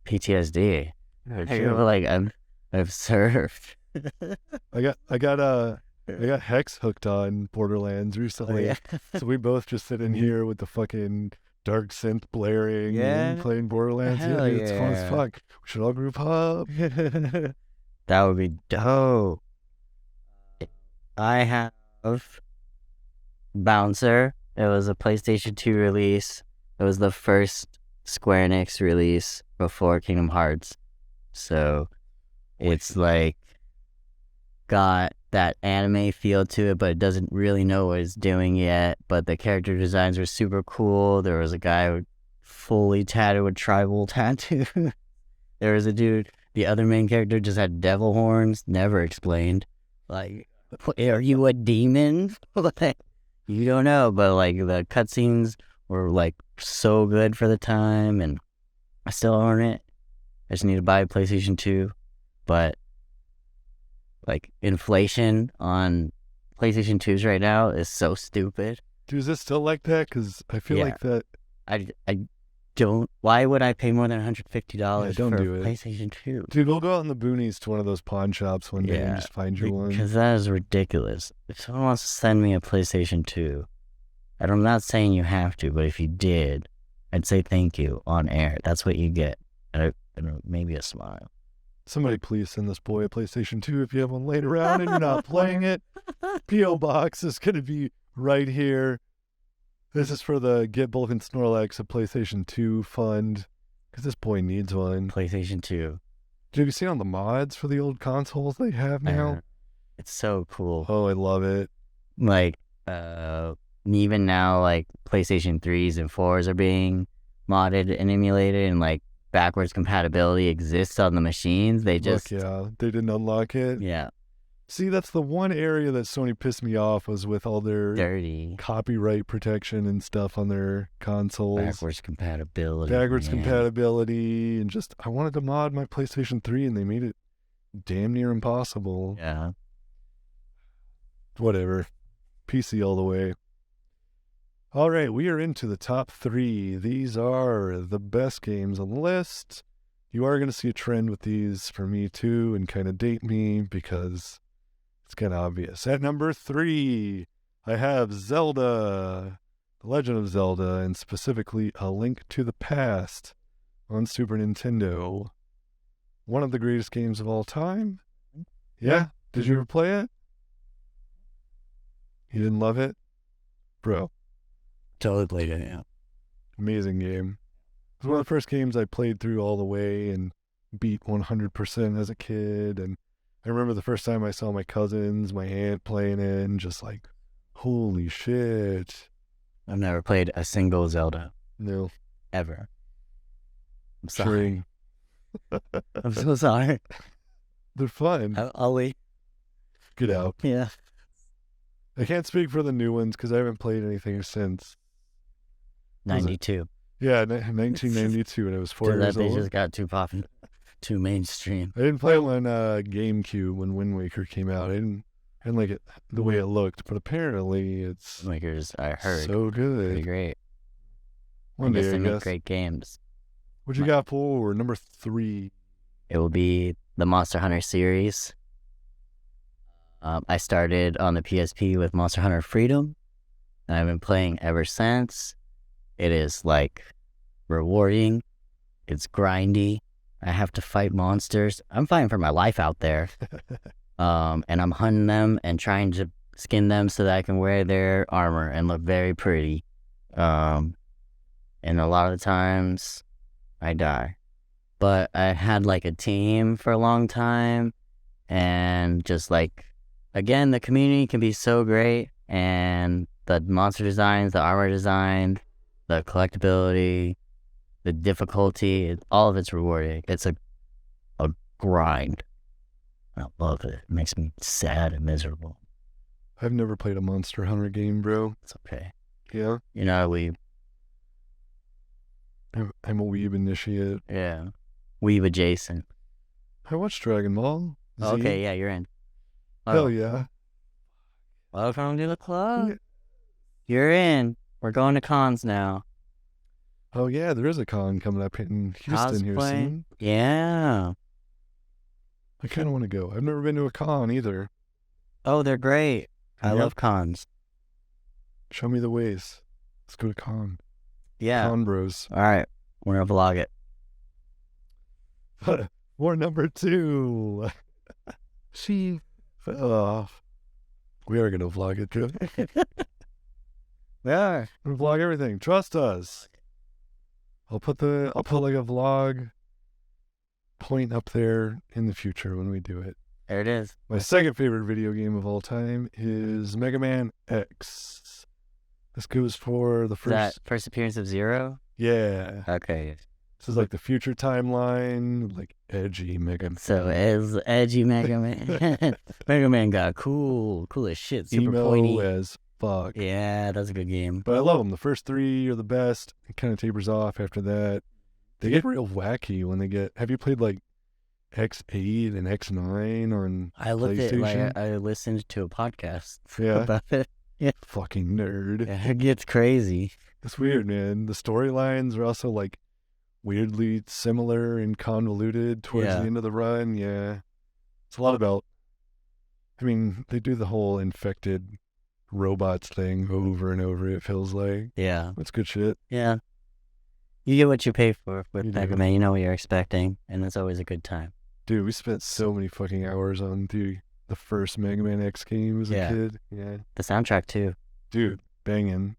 PTSD. I feel like I've served. I got I got Hex hooked on Borderlands recently. yeah. So we both just sit in here with the fucking dark synth blaring and Yeah. playing Borderlands. Hell Dude, it's fun as yeah. fuck. We should all group up. That would be dope. I have Bouncer. It was a PlayStation 2 release. It was the first Square Enix release before Kingdom Hearts. So it's like got that anime feel to it, but it doesn't really know what it's doing yet. But the character designs were super cool. There was a guy fully tattooed with tribal tattoo. There was a dude, the other main character just had devil horns, never explained. Like, are you a demon? Like, you don't know, but like the cutscenes were like so good for the time, and I still own it. I just need to buy a PlayStation 2, but like inflation on PlayStation 2s right now is so stupid. Dude, is it still like that? Because I feel like that. I don't. Why would I pay more than $150 don't for do a it. PlayStation 2? Dude, we'll go out in the boonies to one of those pawn shops one day and just find you one. Because that is ridiculous. If someone wants to send me a PlayStation 2, and I'm not saying you have to, but if you did, I'd say thank you on air. That's what you get. And maybe a smile. Somebody please send this boy a PlayStation 2 if you have one laid around and you're not playing it. P.O. Box is going to be right here. This is for the Get Bulkin Snorlax a PlayStation 2 fund, because this boy needs one. PlayStation 2. Have you seen all the mods for the old consoles they have now? It's so cool. Oh, I love it. Like, even now, like, PlayStation 3s and 4s are being modded and emulated, and, like, backwards compatibility exists on the machines. They just... Look, they didn't unlock it. Yeah. See, that's the one area that Sony pissed me off, was with all their dirty copyright protection and stuff on their consoles. Backwards compatibility. Compatibility, and just, I wanted to mod my PlayStation 3 and they made it damn near impossible. Yeah. Whatever. PC all the way. All right, we are into the top 3. These are the best games on the list. You are going to see a trend with these for me too, and kind of date me because it's kind of obvious. At number 3, I have Zelda, The Legend of Zelda, and specifically A Link to the Past on Super Nintendo. One of the greatest games of all time. Yeah? Did you ever play it? You didn't love it? Bro. Totally played it, yeah. Amazing game. It was one of the first games I played through all the way and beat 100% as a kid. And I remember the first time I saw my cousins, my aunt playing it, and just like, holy shit. I've never played a single Zelda. No. Ever. I'm sorry. I'm so sorry. They're fun. I'll wait. Get out. Yeah. I can't speak for the new ones because I haven't played anything since 92. Yeah, 1992, and I was 4 years They old. just got too popular, too mainstream. I didn't play it when GameCube, when Wind Waker came out. I didn't like it the way it looked, but apparently it's Makers, I heard, so good. pretty great. One day, they I make guess. great games. What you got for number 3? It will be the Monster Hunter series. I started on the PSP with Monster Hunter Freedom, and I've been playing ever since. It is like rewarding. It's grindy. I have to fight monsters. I'm fighting for my life out there. And I'm hunting them and trying to skin them so that I can wear their armor and look very pretty. And a lot of the times I die. But I had like a team for a long time, and just like, again, the community can be so great, and the monster designs, the armor design, the collectability, the difficulty, all of it's rewarding. It's a grind. I love it. It makes me sad and miserable. I've never played a Monster Hunter game, bro. It's okay. Yeah? You know, weeb. I'm a weeb initiate. Yeah. Weeb adjacent. I watched Dragon Ball Z. Okay, yeah, you're in. Hell yeah. Welcome to the club. Yeah. You're in. We're going to cons now. Oh yeah, there is a con coming up in Houston here soon. Yeah. I kind of want to go. I've never been to a con either. Oh, they're great. I Yep. love cons. Show me the ways. Let's go to con. Yeah. Con bros. All right. We're going to vlog it. War number 2. We are gonna vlog it too. We are. We're gonna vlog everything. Trust us. I'll put like a vlog point up there in the future when we do it. There it is. My second favorite video game of all time is Mega Man X. This goes for the Is that first. first appearance of Zero? Yeah. Okay. This is like the future timeline, like edgy Mega Man. So as edgy Mega Man. Mega Man got cool as shit. Super Emo pointy. as fuck. Yeah, that's a good game. But I love them. The first 3 are the best. It kind of tapers off after that. They get real wacky when they get. Have you played like X8 and X9 on I looked at PlayStation? I listened to a podcast Yeah. about it. Fucking nerd. Yeah, it gets crazy. It's weird, man. The storylines are also like weirdly similar and convoluted towards the end of the run. Yeah. It's a lot about. I mean, they do the whole infected robots thing over and over, it feels like. Yeah. That's good shit. Yeah. You get what you pay for with You Mega do. Man. You know what you're expecting, and it's always a good time. Dude, we spent so many fucking hours on the first Mega Man X game as a kid. Yeah. The soundtrack too, Dude, banging.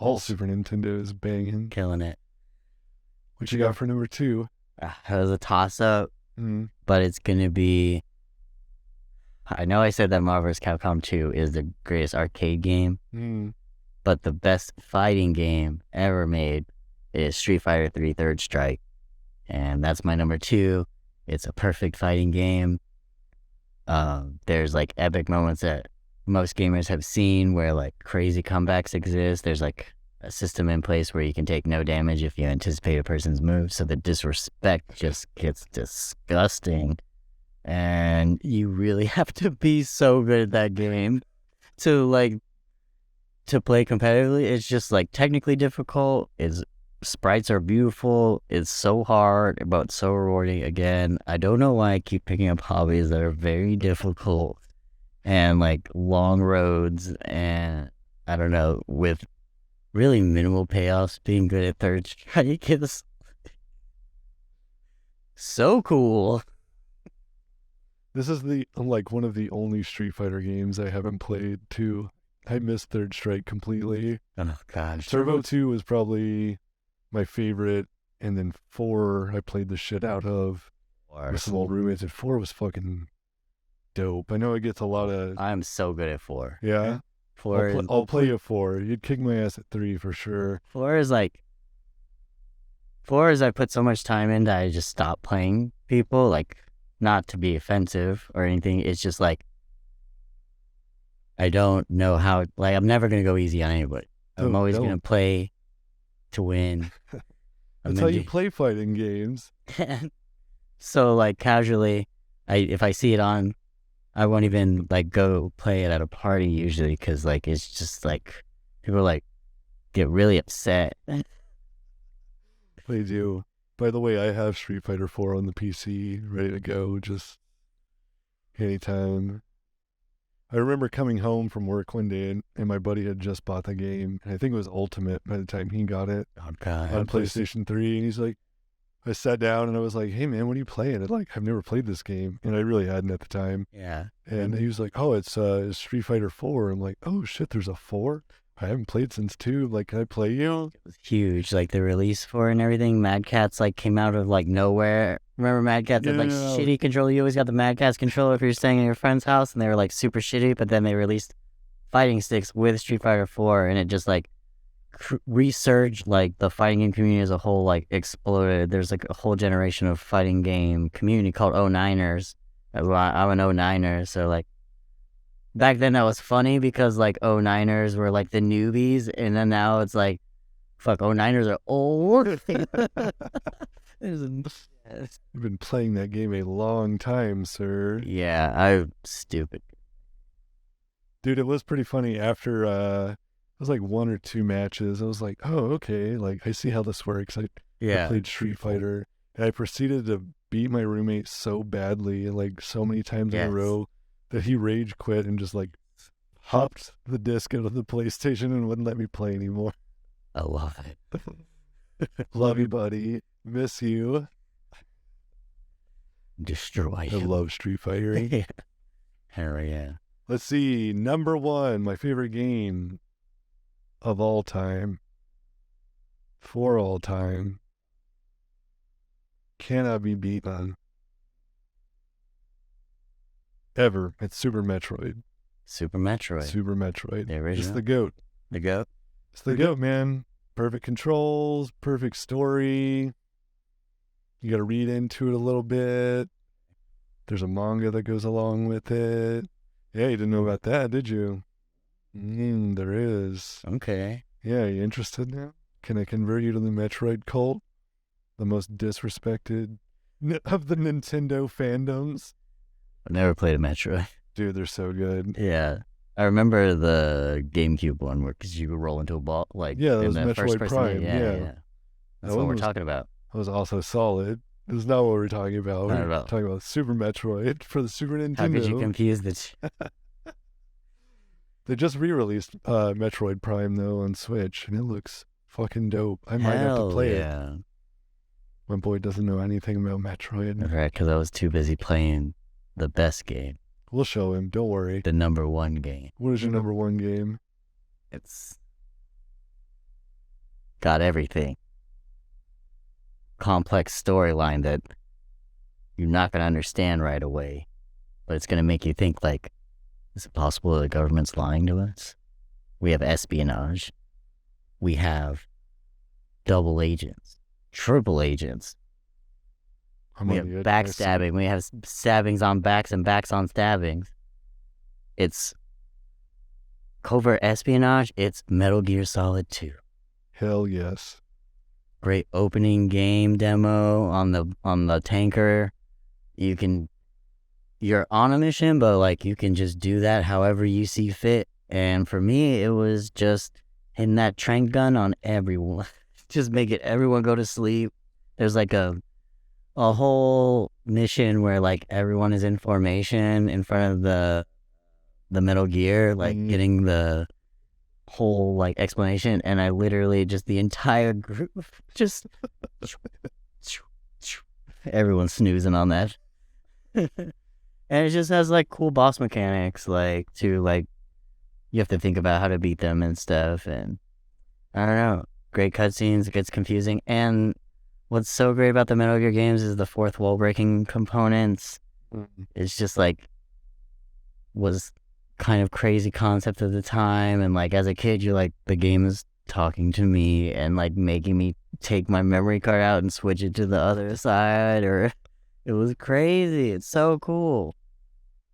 All Super Nintendo is banging. killing it. What you got for number 2? It was a toss-up, Mm. but it's gonna be. I know I said that Marvel vs. Capcom 2 is the greatest arcade game, but the best fighting game ever made is Street Fighter 3 Third Strike, and that's my number 2. It's a perfect fighting game. There's like epic moments that most gamers have seen where like crazy comebacks exist. There's like a system in place where you can take no damage if you anticipate a person's move, so the disrespect just gets disgusting. And you really have to be so good at that game to play competitively. It's just like technically difficult. Sprites are beautiful. It's so hard, but so rewarding. Again, I don't know why I keep picking up hobbies that are very difficult and like long roads, and I don't know, with really minimal payoffs. Being good at Third Strike is so cool. This is one of the only Street Fighter games I haven't played too. I missed Third Strike completely. Oh gosh. Turbo 2 was probably my favorite, and then 4 I played the shit out of with some old roommates, and 4 was fucking dope. I know it gets a lot of. I'm so good at 4. Yeah? 4 I'll play you 4. You'd kick my ass at 3 for sure. 4 is I put so much time into, I just stopped playing people, like, not to be offensive or anything. It's just like, I don't know how, like, I'm never going to go easy on anybody. I'm always going to play to win. That's how you play fighting games. So, like, casually, if I see it on, I won't even, like, go play it at a party usually, because, like, it's just, like, people, like, get really upset. They do. By the way, I have Street Fighter 4 on the PC, ready to go, just anytime. I remember coming home from work one day, and my buddy had just bought the game, and I think it was Ultimate by the time he got it Oh, God. on PlayStation 3, and he's like, I sat down and I was like, hey man, what are you playing? I've never played this game, and I really hadn't at the time. Yeah. And he was like, oh, it's Street Fighter 4. I'm like, oh shit, there's a 4? I haven't played since 2. Like, can I play you? It was huge, like, the release for it and everything. Mad Catz, like, came out of, like, nowhere. Remember Mad Catz had, like, Yeah. shitty controller? You always got the Mad Catz controller if you're staying at your friend's house, and they were, like, super shitty, but then they released fighting sticks with Street Fighter 4, and it just, like, resurged, like, the fighting game community as a whole, like, exploded. There's, like, a whole generation of fighting game community called 09ers. I'm an 09er, so, like, back then that was funny because, like, 09ers were, like, the newbies, and then now it's like, fuck, 09ers are old. You've been playing that game a long time, sir. Yeah, I'm stupid. Dude, it was pretty funny after it was like 1 or 2 matches. I was like, oh, okay, like I see how this works. I played Street Fighter, and I proceeded to beat my roommate so badly, like so many times in a row, that he rage quit and just like hopped the disc out of the PlayStation and wouldn't let me play anymore. I love it. Love you, buddy. Miss you. Destroy I him. love Street Fighter. Yeah. Hell yeah. Let's see. Number 1, my favorite game of all time. For all time. Cannot be beaten. Ever. It's Super Metroid. Super Metroid. Super Metroid. The original. It's the GOAT. The GOAT? It's the GOAT, man. Perfect controls, perfect story. You got to read into it a little bit. There's a manga that goes along with it. Yeah, you didn't know about that, did you? There is. Okay. Yeah, you interested now? Can I convert you to the Metroid cult? The most disrespected of the Nintendo fandoms? I've never played a Metroid. Dude, they're so good. Yeah. I remember the GameCube one where because you could roll into a ball. Like, Yeah, that in was the Metroid first person. Prime. Yeah. That's That what one we're was- talking about. That was also solid. This is not what we're talking about. Not We're at all. talking about Super Metroid for the Super Nintendo. How could you confuse the two? They just re-released Metroid Prime, though, on Switch, and it looks fucking dope. I might have to play it. Yeah. My boy doesn't know anything about Metroid. Right, because I was too busy playing the best game, We'll show him. Don't worry. the number one game. What is your number 1 game? It's got everything. Complex storyline that you're not going to understand right away, but it's going to make you think like, is it possible the government's lying to us? We have espionage. We have double agents, triple agents. I'm We on have the edge. backstabbing. We have stabbings on backs and backs on stabbings. It's covert espionage. It's Metal Gear Solid 2. Hell yes. Great opening game demo on the tanker. You're on a mission, but like you can just do that however you see fit. And for me, it was just hitting that trank gun on everyone. Just making everyone go to sleep. There's like a whole mission where like everyone is in formation in front of the Metal Gear, like getting the whole like explanation, and I literally just the entire group just everyone's snoozing on that. And it just has like cool boss mechanics, like to like you have to think about how to beat them and stuff, and I don't know, great cutscenes. It gets confusing, and what's so great about the Metal Gear games is the fourth wall breaking components. It's just like was kind of crazy concept at the time, and like as a kid you're like, the game is talking to me and like making me take my memory card out and switch it to the other side, or it was crazy. It's so cool.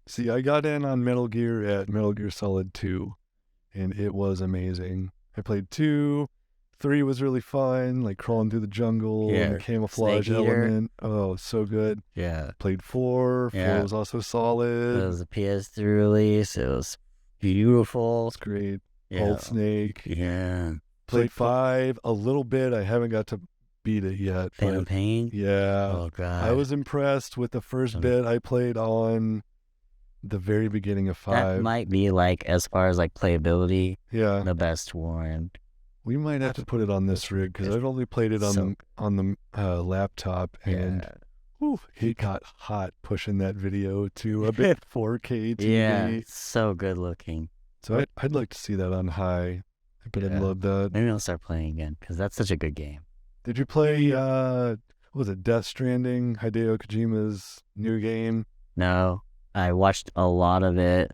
See, I got in on Metal Gear at Metal Gear Solid 2, and it was amazing. I played 2, 3 was really fun, like crawling through the jungle and the camouflage Snake Eater. element. Oh, so good. Yeah, Played 4. 4 Yeah. was also it solid. was a PS3 release. It was beautiful. It's great. Yeah. Old Snake. Yeah. Played 5 a little bit. I haven't got to beat it yet. Phantom But Pain. yeah. Oh god. I was impressed with the first Um, bit I played on the very beginning of 5. That might be like, as far as like playability, Yeah. the best one. We might have to put it on this rig because I've only played it So- on the laptop, and whew, it got hot pushing that video to a bit 4K TV. Yeah, it's so good looking. So I'd like to see that on high. I bet I'd Yeah. love that. Maybe I'll start playing again because that's such a good game. Did you play, what was it, Death Stranding, Hideo Kojima's new game? No, I watched a lot of it.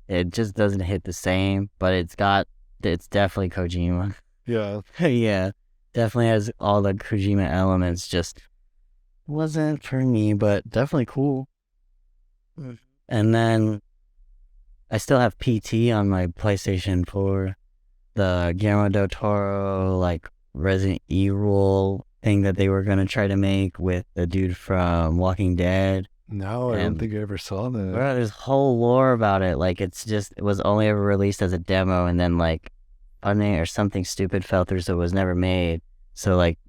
It just doesn't hit the same, but it's definitely Kojima. Yeah. Yeah, definitely has all the Kojima elements. Just wasn't for me, but definitely cool. And then I still have PT on my PlayStation 4. The Guillermo del Toro, like, Resident Evil thing that they were going to try to make with the dude from Walking Dead. No, I don't And- think I ever saw that. Bro, there's whole lore about it. Like, it was only ever released as a demo, and then, like, funding or something stupid fell through, so it was never made. So, like,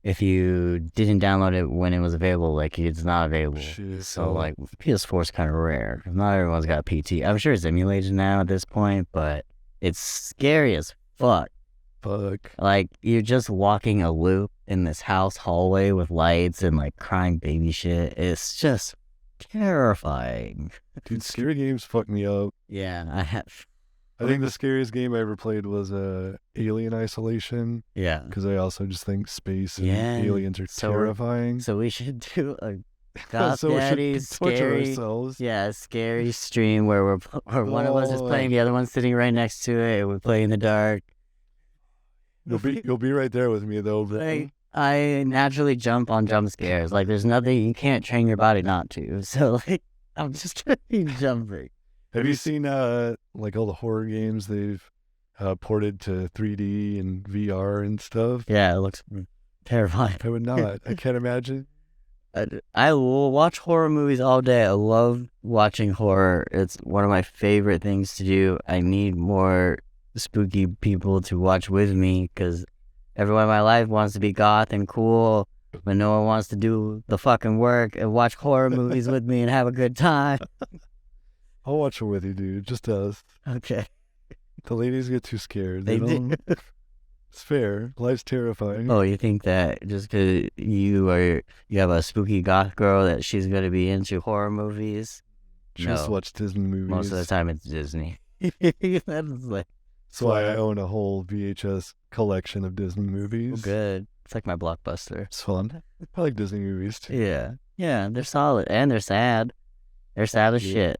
if you didn't download it when it was available, like it's not available. Shit. So like PS4 is kind of rare. Not everyone's got PT. I'm sure it's emulated now at this point, but it's scary as fuck. Like you're just walking a loop in this house hallway with lights and like crying baby shit. It's just terrifying. Dude, scary games fuck me up. Yeah, I have. I think the scariest game I ever played was Alien Isolation. Yeah. Because I also just think space and Yeah, aliens are so terrifying. So we should do a Goth So we should Daddies torture scary, ourselves. yeah, a scary stream where one of us is playing, the other one's sitting right next to it, and we play in the dark. You'll be right there with me though. Bro. Like, I naturally jump on jump scares. Like there's nothing you can't train your body not to. So like I'm just gonna be jumping. Have you seen like all the horror games they've ported to 3D and VR and stuff? Yeah, it looks terrifying. I would not. I can't imagine. I will watch horror movies all day. I love watching horror. It's one of my favorite things to do. I need more spooky people to watch with me because everyone in my life wants to be goth and cool, but no one wants to do the fucking work and watch horror movies with me and have a good time. I'll watch it with you, dude. Just us. Okay. The ladies get too scared. They do. It's fair. Life's terrifying. Oh, you think that just because you have a spooky goth girl that she's gonna be into horror movies? Just watch Disney movies. Most of the time it's Disney. That's like. That's why I own a whole VHS collection of Disney movies. Oh, good. It's like my Blockbuster. It's fun. I like Disney movies too. Yeah. Yeah, they're solid. And they're sad. They're sad as shit.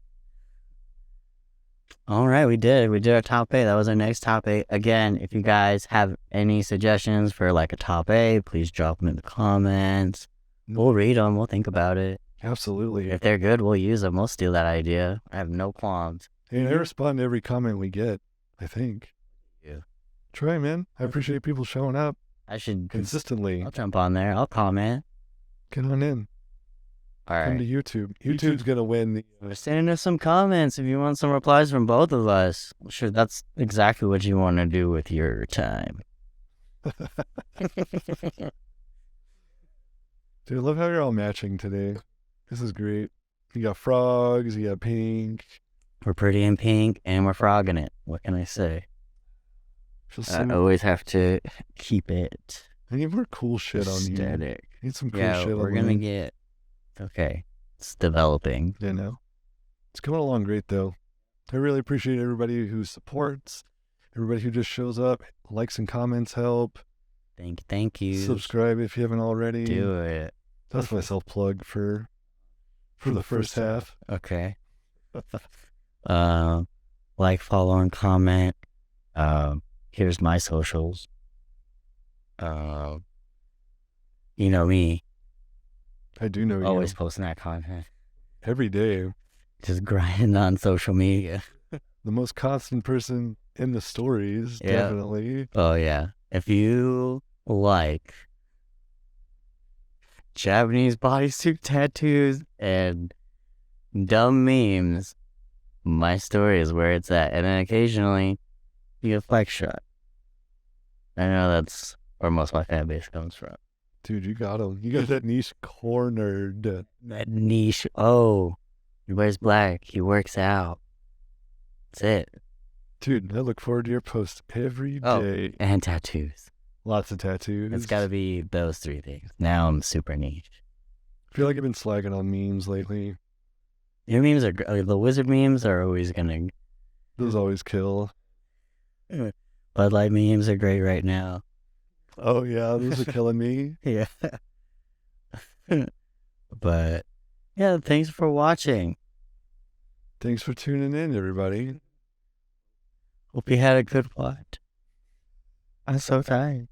All right, we did our top 8. That was our next top 8. Again, if you guys have any suggestions for like a top 8, please drop them in the comments. We'll read them. We'll think about it. Absolutely. If they're good, we'll use them. We'll steal that idea. I have no qualms. And I respond to every comment we get, I think. Yeah. Try, man. I appreciate people showing up. I should consistently. I'll jump on there. I'll comment. Get on in. All right. Come to YouTube. YouTube's going to win. Send us some comments if you want some replies from both of us. I'm sure that's exactly what you want to do with your time. Dude, I love how you're all matching today. This is great. You got frogs, you got pink. We're pretty in pink and we're frogging it. What can I say? I always have to keep it. I need more cool shit aesthetic. On you. I need some cool shit we're going to get... Okay. It's developing. Yeah, no. It's coming along great, though. I really appreciate everybody who supports, everybody who just shows up. Likes and comments help. Thank you. Subscribe if you haven't already. Do it. That's my self-plug for the first half. Okay. Like, follow, and comment. Here's my socials. You know me. I do know you. Always posting that content. Every day. Just grinding on social media. The most constant person in the stories, definitely. Oh, yeah. If you like Japanese bodysuit tattoos and dumb memes, my story is where it's at. And then occasionally, you get flex shot. I know that's where most of my fan base comes from. Dude, you got him. You got that niche cornered. That niche. Oh, he wears black. He works out. That's it. Dude, I look forward to your posts every day. Oh, and tattoos. Lots of tattoos. It's got to be those 3 things. Now I'm super niche. I feel like I've been slagging on memes lately. Your memes are... the wizard memes are always going to... Those always kill. Bud Light memes are great right now. Oh, yeah, those are killing me. Yeah. But, yeah, thanks for watching. Thanks for tuning in, everybody. Hope you had a good watch. I'm so tired.